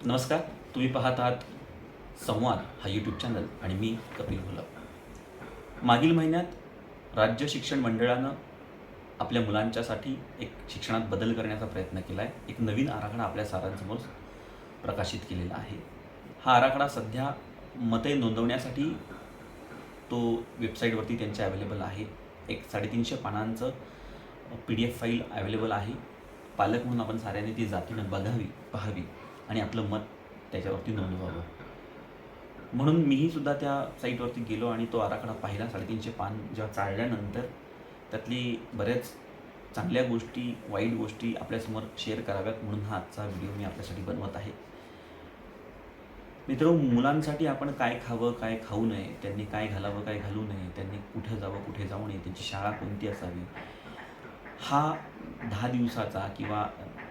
नमस्कार. तुम्ही पाहत आहात संवाद हा यूट्यूब चॅनल आणि मी कपिल घोलप. मागील महिन्यात राज्य शिक्षण मंडळानं आपल्या मुलांच्यासाठी एक शिक्षणात बदल करण्याचा प्रयत्न केला आहे. एक नवीन आराखडा आपल्या सारांसमोर प्रकाशित केलेला आहे. हा आराखडा सध्या मते नोंदवण्यासाठी तो वेबसाईटवरती त्यांच्या अवेलेबल आहे. एक 350 पानांचं PDF फाईल अवेलेबल आहे. पालक म्हणून आपण साऱ्यांनी ती जातीनं बघावी, पाहावी आणि आपलं मत त्याच्यावरती नोंदवावं. म्हणून मीही सुद्धा त्या साईटवरती गेलो आणि तो आराखडा पाहिला. 350 पान जेव्हा चाळल्यानंतर त्यातली बऱ्याच चांगल्या गोष्टी, वाईट गोष्टी आपल्यासमोर शेअर कराव्यात म्हणून हा आजचा व्हिडिओ मी आपल्यासाठी बनवत आहे. मित्र, मुलांसाठी आपण काय खावं, काय खाऊ नये, त्यांनी काय घालावं, काय घालू नये, त्यांनी कुठे जावं, कुठे जाऊ नये, त्यांची शाळा कोणती असावी, हा 10 दिवसाचा किंवा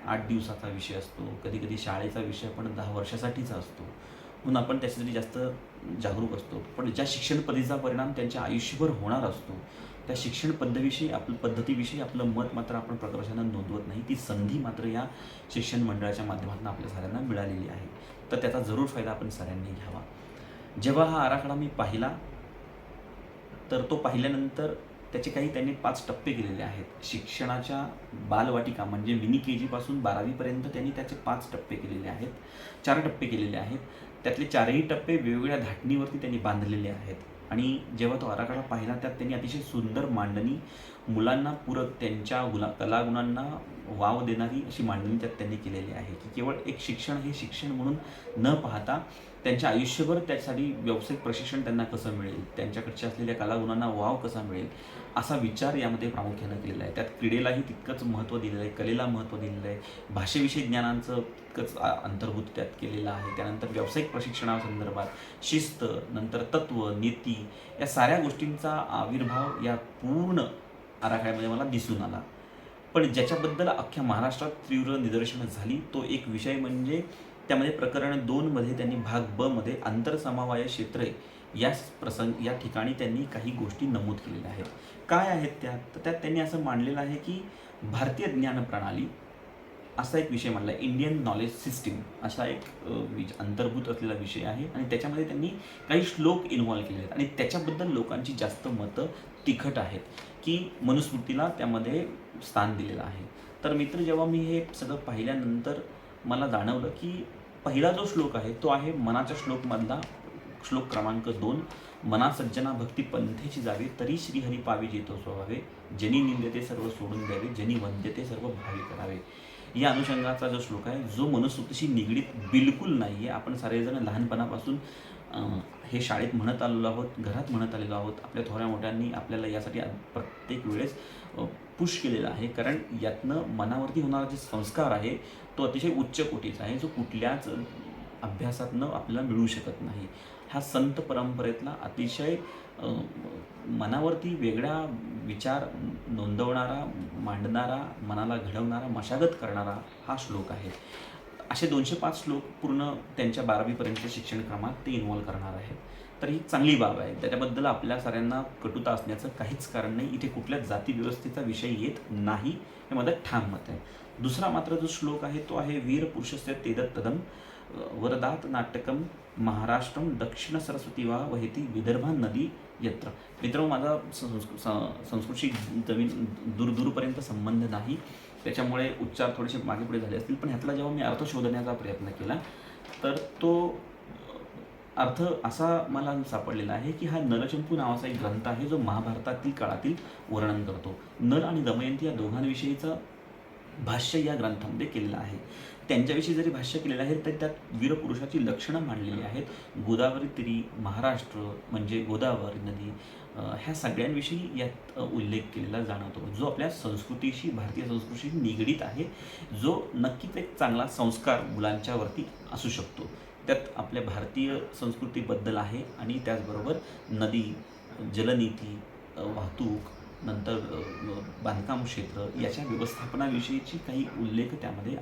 8 दिवसाचा विषय असतो. कधी-कधी शाळेचा विषय पण 10 वर्षासाठीचा असतो. म्हणून आपण त्याच्यासाठी जास्त जागरूक असतो. पण ज्या शिक्षण पद्धतीचा परिणाम त्यांच्या आयुष्यभर होणार असतो, त्या शिक्षण पद्धतीविषयी आपलं मत मात्र आपण प्रकर्षानं नोंदवत नाही. ती संधी मात्र या शिक्षण मंडळाच्या माध्यमातून आपल्या साऱ्यांना मिळालेली आहे. तर त्याचा जरूर फायदा आपण साऱ्यांनी घ्यावा. जेव्हा हा आराखडा मी पाहिला, तर तो पाहिल्यानंतर त्याचे त्यांनी 5 टप्पे केलेले आहेत. शिक्षणाच्या बालवाटिका म्हणजे मिनी KG पासून 12वी पर्यंत त्यांनी त्याचे 5 टप्पे केलेले आहेत. 4 टप्पे केलेले आहेत. त्यातले 4ही टप्पे वेगवेगळ्या धाटणीवरती त्यांनी बांधलेले आहेत. आणि जेव्हा तो आराखडा पाहिला, त्यात त्यांनी अतिशय सुंदर मांडणी, मुलांना पूरक, त्यांच्या कलागुणांना वाव देणारी अशी मांडणी त्यात त्यांनी केलेली आहे. की केवळ एक शिक्षण हे शिक्षण म्हणून न पाहता त्यांच्या आयुष्यभर त्यासाठी व्यावसायिक प्रशिक्षण त्यांना कसं मिळेल, त्यांच्याकडच्या असलेल्या कलागुणांना वाव कसा मिळेल, असा विचार यामध्ये प्रामुख्यानं केलेला आहे. त्यात क्रीडेलाही तितकंच महत्त्व दिलेलं आहे, कलेला महत्त्व दिलेलं आहे, भाषेविषयी ज्ञानांचं तितकंच अंतर्भूत त्यात केलेलं आहे. त्यानंतर व्यावसायिक प्रशिक्षणासंदर्भात शिस्त, नंतर तत्त्व, नीती या साऱ्या गोष्टींचा आविर्भाव या पूर्ण आराखड्यामध्ये मला दिसून आला. पण ज्याच्याबद्दल अख्ख्या महाराष्ट्रात तीव्र निदर्शनं झाली, तो एक विषय म्हणजे त्यामध्ये प्रकरण 2 मध्ये त्यांनी भाग ब मध्ये आंतरसमवाय क्षेत्रे या ठिकाणी त्यांनी काही गोष्टी नमूद केलेल्या आहेत. काय आहेत त्या? तर त्यात त्यांनी असं मांडलेलं आहे की भारतीय ज्ञान प्रणाली असा एक विषय मांडला. इंडियन नॉलेज सिस्टीम असा एक अंतर्भूत असलेला विषय आहे. आणि त्याच्यामध्ये त्यांनी काही श्लोक इन्व्हॉल्व केले आहेत आणि त्याच्याबद्दल लोकांची जास्त मतं तिखट आहेत की मनुस्मृतीला त्यामध्ये स्थान दिलेलं आहे. तर मित्र, जेव्हा मी हे सगळं पाहिल्यानंतर मला जाणवलं की पहिला जो श्लोक आहे तो आहे मनाच्या श्लोकमधला श्लोक क्रमांक 2. मना सज्जना भक्ती पंथेची जावी, तरी श्रीहरी पावी जेतो स्वभावे, जनी निंदते सर्व सोडून द्यावे, जनी वंद्यते सर्व भावी करावे. या अनुषंगाचा जो श्लोक आहे, जो मनुस्मृतीशी निगडीत बिलकुल नाही आहे. आपण सारेजण लहानपणापासून हे शाळेत म्हणत आलेलो आहोत, घरात म्हणत आलेलो आहोत. आपल्या थोड्या मोठ्यांनी आपल्याला यासाठी प्रत्येक वेळेस पुश केलेला आहे. कारण यातनं मनावरती होणारा जे संस्कार आहे तो अतिशय उच्च कोटीचा आहे, जो कुठल्याच अभ्यासातनं आपल्याला मिळू शकत नाही. हा संत परंपरेतला अतिशय मनावरती वेगळा विचार नोंदवणारा, मांडणारा, मनाला घडवणारा, मशागत करणारा हा श्लोक आहे. असे 205 श्लोक पूर्ण त्यांच्या 12वी पर्यंतच्या शिक्षणक्रमात ते इन्व्हॉल्व करणार आहेत. तर ही चांगली बाब आहे. त्याच्याबद्दल आपल्या साऱ्यांना कटुता असण्याचं काहीच कारण नाही. इथे कुठल्याच जाती व्यवस्थेचा विषय येत नाही, हे माझं ठाम मत आहे. दुसरा मात्र जो श्लोक आहे तो आहे वीर पुरुषस्य तेदत्तदम वरदात नाटकम महाराष्ट्रम दक्षिण सरस्वती वा वहेती विदर्भा नदी यत्र. मित्र, माझा संस्कृतशी जमीन दूरपर्यंत संबंध नाही, त्याच्यामुळे उच्चार थोडेसे मागे पुढे झाले असतील. पण ह्यातला जेव्हा मी अर्थ शोधण्याचा प्रयत्न केला, तर तो अर्थ असा मला सापडलेला आहे की हा नलचंपू नावाचा एक ग्रंथ आहे, जो महाभारतातील काळातील वर्णन करतो. नल आणि दमयंती या दोघांविषयीचं भाष्य या ग्रंथामध्ये केलेलं आहे. त्यांच्याविषयी जरी भाष्य केलेलं आहे तरी त्यात वीरपुरुषाची लक्षणं मांडलेली आहेत. गोदावरी तीरी, महाराष्ट्र म्हणजे गोदावरी नदी, ह्या सगळ्यांविषयी यात उल्लेख केलेला जाणवतो, जो आपल्या संस्कृतीशी, भारतीय संस्कृतीशी निगडीत आहे, जो नक्कीच एक चांगला संस्कार मुलांच्यावरती असू शकतो. त्यात आपल्या भारतीय संस्कृतीबद्दल आहे आणि त्याचबरोबर नदी, जलनीती, वाहतूक, नंतर बांधकाम क्षेत्र याच्या व्यवस्थापनाविषयीची काही उल्लेख त्यामध्ये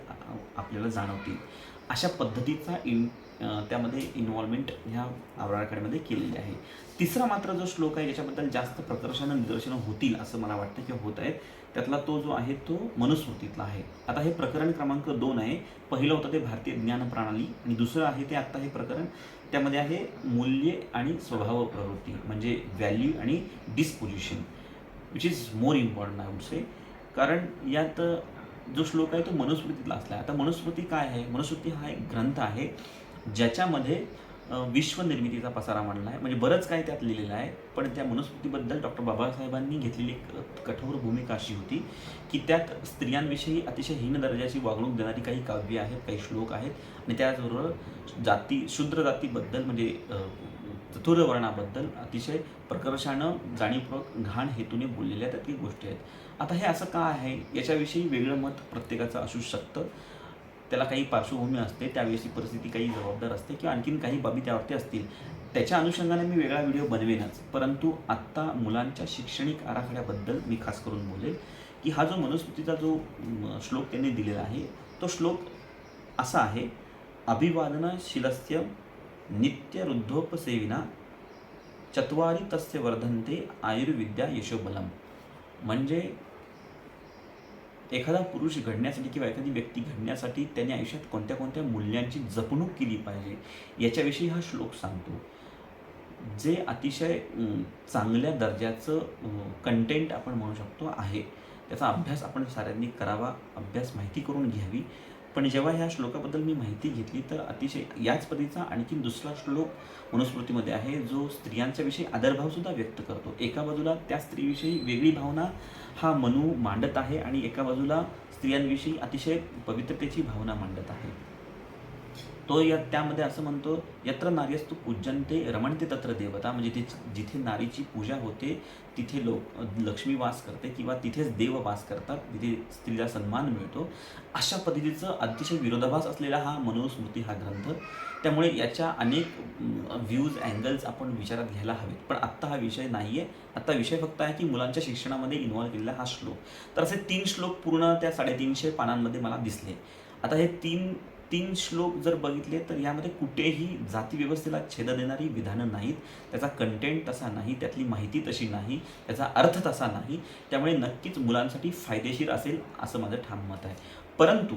आपल्याला जाणवतील. अशा पद्धतीचा त्यामध्ये इन्व्हॉल्वमेंट ह्या आराखड्यामध्ये केलेली आहे. तिसरा मात्र जो श्लोक आहे ज्याच्याबद्दल जास्त प्रकर्षानं निदर्शनं होतील असं मला वाटतं किंवा होत आहेत, त्यातला तो जो आहे तो मनुस्मृतीतला आहे. आता हे प्रकरण क्रमांक 2 आहे. पहिलं होतं ते भारतीय ज्ञान प्रणाली आणि दुसरं आहे ते आत्ता हे प्रकरण त्यामध्ये आहे मूल्ये आणि स्वभाव प्रवृत्ती, म्हणजे व्हॅल्यू आणि disposition, which is more important I would say. कारण यात जो श्लोक आहे तो मनुस्मृतीतला असला आहे. आता मनुस्मृती काय आहे? मनुस्मृती हा एक ग्रंथ आहे ज्याच्यामध्ये विश्वनिर्मितीचा पसारा मांडला आहे. म्हणजे बरंच काय त्यात लिहिलेलं आहे, पण त्या मनुस्मृतीबद्दल डॉक्टर बाबासाहेबांनी घेतलेली कठोर भूमिका अशी होती की त्यात स्त्रियांविषयी अतिशय हीन दर्जाची वागणूक देणारी काही काव्य आहेत, काही श्लोक आहेत आणि त्याचबरोबर शूद्र जातीबद्दल म्हणजे चतुर्वर्णाबद्दल अतिशय प्रकर्षानं जाणीवपूर्वक घाण हेतूने बोललेल्या त्यातली गोष्टी आहेत. आता हे असं का आहे याच्याविषयी वेगळं मत प्रत्येकाचं असू शकतं. त्याला काही पार्श्वभूमी असते, त्यावेळेची परिस्थिती काही जबाबदार असते किंवा आणखीन काही बाबी त्यावरती असतील. त्याच्या अनुषंगाने मी वेगळा व्हिडिओ बनवेनच. परंतु आत्ता मुलांच्या शैक्षणिक आराखड्याबद्दल मी खास करून बोलेल की हा जो मनुस्मृतीचा जो श्लोक त्यांनी दिलेला आहे तो श्लोक असा आहे, अभिवादनशीलस्य नित्य वृद्धोपसेविना चत्वारी तस्य वर्धन्ते आयुर्विद्या यशोबलम. म्हणजे एखादा पुरुष घडण्यासाठी किंवा एखादी व्यक्ती घडण्यासाठी त्याने आयुष्यात कोणत्या कोणत्या मूल्यांची जपणूक केली पाहिजे याच्याविषयी हा श्लोक सांगतो. जे अतिशय चांगल्या दर्जाचं कंटेंट आपण म्हणू शकतो आहे. त्याचा अभ्यास आपण साऱ्यांनी करावा, अभ्यास माहिती करून घ्यावी. पण जेव्हा ह्या श्लोकाबद्दल मी माहिती घेतली तर अतिशय याच पद्धतीचा आणखीन दुसरा श्लोक मनुस्मृतीमध्ये आहे जो स्त्रियांच्या विषयी आदरभावसुद्धा व्यक्त करतो. एका बाजूला त्या स्त्रीविषयी वेगळी भावना हा मनू मांडत आहे आणि एका बाजूला स्त्रियांविषयी अतिशय पवित्रतेची भावना मांडत आहे. तो त्यामध्ये असं म्हणतो, यत्र नार्यस्तु पूज्यन्ते रमणते तत्र देवता. म्हणजे जिथे नारीची पूजा होते तिथे लक्ष्मी वास करते किंवा तिथेच देव वास करतात, तिथे स्त्रीला सन्मान मिळतो. अशा पद्धतीचं अतिशय विरोधाभास असलेला हा मनुस्मृती हा ग्रंथ. त्यामुळे याच्या अनेक व्ह्यूज अँगल्स आपण विचारात घ्यायला हवेत. पण आत्ता हा विषय नाही आहे. आत्ता विषय फक्त आहे की मुलांच्या शिक्षणामध्ये इन्व्हॉल्व केलेला हा श्लोक. तर असे 3 श्लोक पूर्ण त्या 350 पानांमध्ये मला दिसले. आता हे तीन श्लोक जर बघितले तर यामध्ये कुठेही जातीव्यवस्थेला छेद देणारी विधानं नाहीत. त्याचा कंटेंट तसा नाही, त्यातली माहिती तशी नाही, त्याचा अर्थ तसा नाही. त्यामुळे नक्कीच मुलांसाठी फायदेशीर असेल असं माझं ठाम मत आहे. परंतु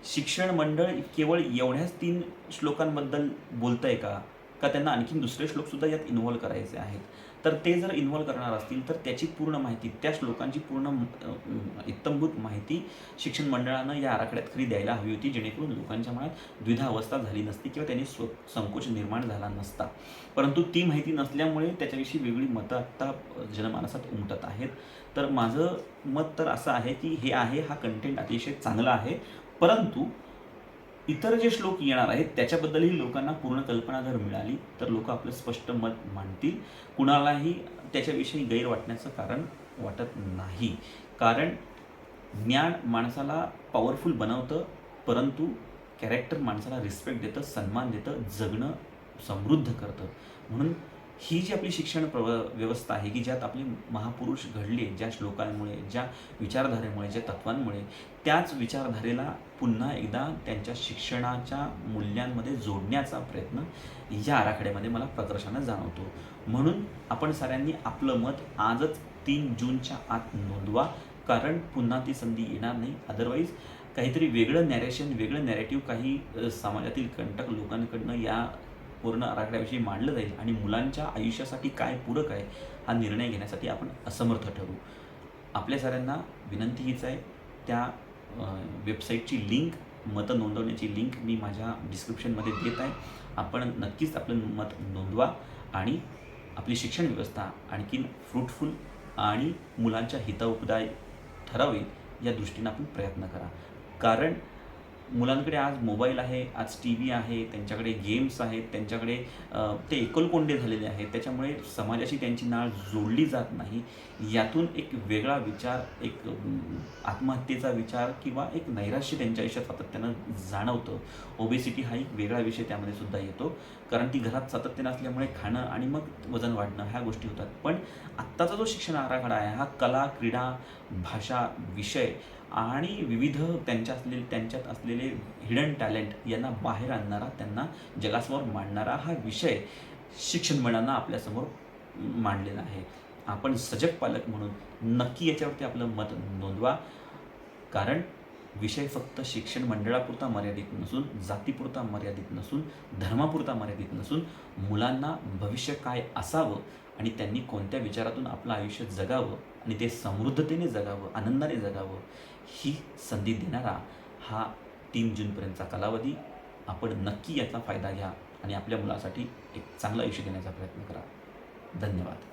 शिक्षण मंडळ केवळ एवढ्याच 3 श्लोकांबद्दल बोलतं आहे का त्यांना आणखीन दुसरे श्लोकसुद्धा यात इन्व्हॉल्व करायचे आहेत? तर ते जर इन्व्हॉल्व करणार असतील तर त्याची पूर्ण माहिती, त्या श्लोकांची पूर्ण इत्थंभूत माहिती शिक्षण मंडळानं या आराखड्यात खरी द्यायला हवी होती, जेणेकरून लोकांच्या मनात द्विधावस्था झाली नसती किंवा त्यांनी संकोच निर्माण झाला नसता. परंतु ती माहिती नसल्यामुळे त्याच्याविषयी वेगळी मतं आत्ता जनमानसात उमटत आहेत. तर माझं मत तर असं आहे की हा कंटेंट अतिशय चांगला आहे. परंतु इतर जे श्लोक येणार आहेत त्याच्याबद्दलही लोकांना पूर्ण कल्पना जर मिळाली तर लोक आपलं स्पष्ट मत मांडतील. कुणालाही त्याच्याविषयी गैर वाटण्याचं कारण वाटत नाही. कारण ज्ञान माणसाला पॉवरफुल बनवतं, परंतु कॅरेक्टर माणसाला रिस्पेक्ट देतं, सन्मान देतं, जगणं समृद्ध करतं. म्हणून ही जी आपली शिक्षण व्यवस्था आहे की ज्यात आपले महापुरुष घडले, ज्या श्लोकांमुळे, ज्या विचारधारेमुळे, ज्या तत्वांमुळे, त्याच विचारधारेला पुन्हा एकदा त्यांच्या शिक्षणाच्या मूल्यांमध्ये जोडण्याचा प्रयत्न या आराखड्यामध्ये मला प्रकर्षानं जाणवतो. म्हणून आपण साऱ्यांनी आपलं मत आजच 3 जूनच्या आत नोंदवा. कारण पुन्हा ती संधी येणार नाही. अदरवाईज काहीतरी वेगळं नॅरेशन, वेगळं नॅरेटिव्ह काही समाजातील कंटक लोकांकडनं या पूर्ण आराखड्याविषयी मांडलं जाईल आणि मुलांच्या आयुष्यासाठी काय पूरक आहे हा निर्णय घेण्यासाठी आपण असमर्थ ठरू. आपल्या साऱ्यांना विनंती हीच आहे, त्या वेबसाईटची लिंक, मतं नोंदवण्याची लिंक मी माझ्या डिस्क्रिप्शनमध्ये देत आहे. आपण नक्कीच आपलं मत नोंदवा आणि आपली शिक्षण व्यवस्था आणखीन फ्रूटफुल आणि मुलांच्या हितोपदायी ठरावी या दृष्टीनं आपण प्रयत्न करा. कारण मुलांकडे आज मोबाईल आहे, आज टी व्ही आहे, त्यांच्याकडे गेम्स आहेत, त्यांच्याकडे ते एकलकोंडे झालेले आहेत. त्याच्यामुळे समाजाशी त्यांची नाळ जोडली जात नाही. यातून एक वेगळा विचार, एक आत्महत्येचा विचार किंवा एक नैराश्य त्यांच्या आयुष्यात सातत्यानं जाणवतं. ओबेसिटी हा एक वेगळा विषय त्यामध्ये सुद्धा येतो. कारण ती घरात सातत्यानं असल्यामुळे खाणं आणि मग वजन वाढणं ह्या गोष्टी होतात. पण आत्ताचा जो शिक्षण आराखडा आहे हा कला, क्रीडा, भाषा, विषय आणि विविध त्यांच्यात असलेले हिडन टॅलेंट यांना बाहेर आणणारा, त्यांना जगासमोर मांडणारा हा विषय शिक्षण मंडळांना आपल्यासमोर मांडलेला आहे. आपण सजग पालक म्हणून नक्की याच्यावरती आपलं मत नोंदवा. कारण विषय फक्त शिक्षण मंडळापुरता मर्यादित नसून, जातीपुरता मर्यादित नसून, धर्मापुरता मर्यादित नसून, मुलांना भविष्य काय असावं आणि त्यांनी कोणत्या विचारातून आपलं आयुष्य जगावं आणि ते समृद्धतेने जगावं, आनंदाने जगावं, ही संधी देणारा हा 3 जूनपर्यंतचा कालावधी. आपण नक्की याचा फायदा घ्या आणि आपल्या मुलासाठी एक चांगलं आयुष्य देण्याचा प्रयत्न करा. धन्यवाद.